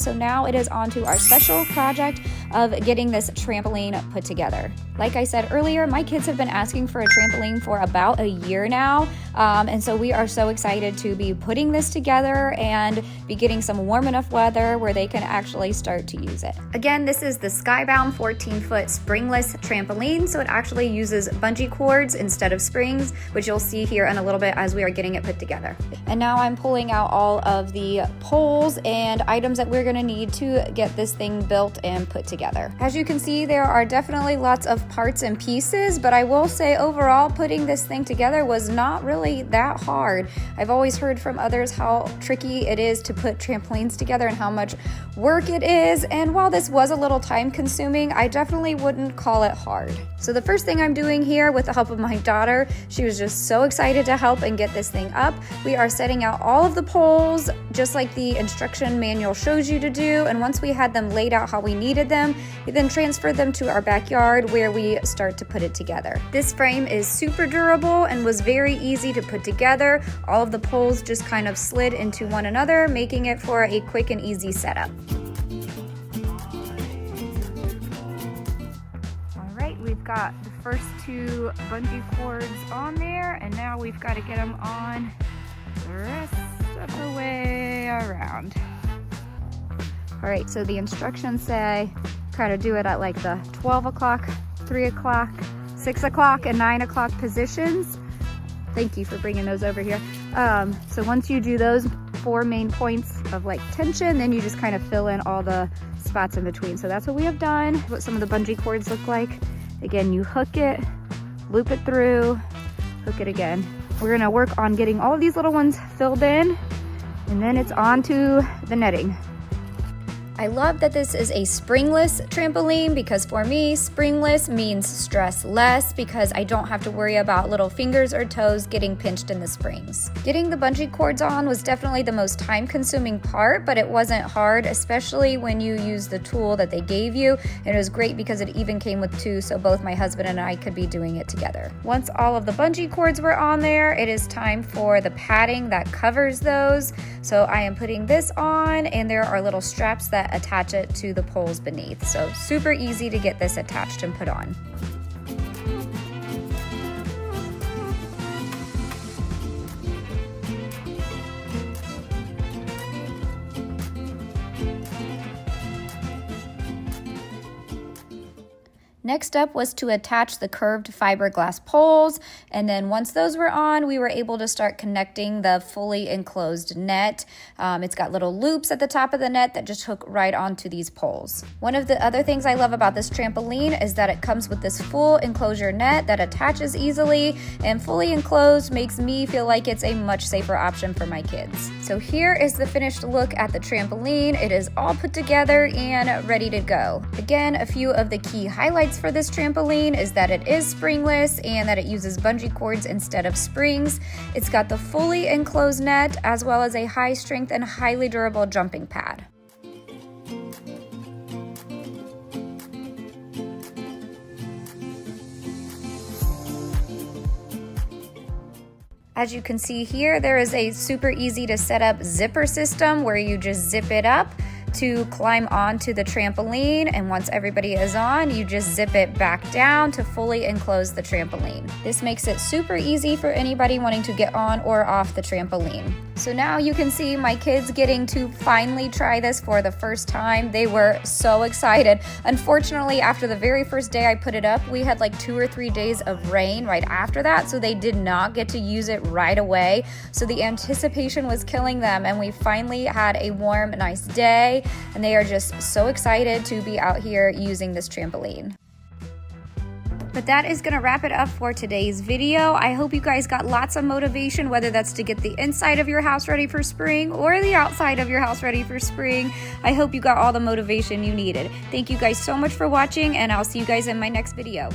so now it is on to our special project of getting this trampoline put together. Like I said earlier, my kids have been asking for a trampoline for about a year now, and so we are so excited to be putting this together and be getting some warm enough weather where they can actually start to use it. Again, this is the SkyBound 14-foot springless trampoline, so it actually uses bungee cords instead of springs, which you'll see here in a little bit as we are getting it put together. And now I'm pulling out all of the poles and items that we're going to need to get this thing built and put together. As you can see, there are definitely lots of parts and pieces, but I will say overall putting this thing together was not really that hard. I've always heard from others how tricky it is to put trampolines together and how much work it is, and while this was a little time consuming, I definitely wouldn't call it hard. So the first thing I'm doing here with the help of my daughter, she was just so excited to help and get this thing up. We are setting out all of the poles just like the instruction manual shows you to do, and once we had them laid out how we needed them, we then transferred them to our backyard where we start to put it together. This frame is super durable and was very easy to put together. All of the poles just kind of slid into one another, making it for a quick and easy setup. All right, we've got the first two bungee cords on there, and now we've got to get them on the rest of the way around. All right, so the instructions say try to do it at like the 12 o'clock, 3 o'clock, 6 o'clock, and 9 o'clock positions. Thank you for bringing those over here. So once you do those 4 main points of like tension, then you just kind of fill in all the spots in between. So that's what we have done. What some of the bungee cords look like. Again, you hook it, loop it through, hook it again. We're gonna work on getting all of these little ones filled in, and then it's on to the netting. I love that this is a springless trampoline because for me, springless means stress less because I don't have to worry about little fingers or toes getting pinched in the springs. Getting the bungee cords on was definitely the most time-consuming part, but it wasn't hard, especially when you use the tool that they gave you. And it was great because it even came with 2, so both my husband and I could be doing it together. Once all of the bungee cords were on there, it is time for the padding that covers those. So I am putting this on, and there are little straps that attach it to the poles beneath. So super easy to get this attached and put on. Next up was to attach the curved fiberglass poles, and then once those were on, we were able to start connecting the fully enclosed net. It's got little loops at the top of the net that just hook right onto these poles. One of the other things I love about this trampoline is that it comes with this full enclosure net that attaches easily, and fully enclosed makes me feel like it's a much safer option for my kids. So here is the finished look at the trampoline. It is all put together and ready to go. Again, a few of the key highlights for this trampoline is that it is springless and that it uses bungee cords instead of springs. It's got the fully enclosed net as well as a high strength and highly durable jumping pad. As you can see here, there is a super easy to set up zipper system where you just zip it up to climb onto the trampoline, and once everybody is on, you just zip it back down to fully enclose the trampoline. This makes it super easy for anybody wanting to get on or off the trampoline. So now you can see my kids getting to finally try this for the first time. They were so excited. Unfortunately, after the very first day I put it up, we had like 2 or 3 days of rain right after that, so they did not get to use it right away. So the anticipation was killing them, and we finally had a warm, nice day, and they are just so excited to be out here using this trampoline. But that is going to wrap it up for today's video. I hope you guys got lots of motivation, whether that's to get the inside of your house ready for spring or the outside of your house ready for spring. I hope you got all the motivation you needed. Thank you guys so much for watching, and I'll see you guys in my next video.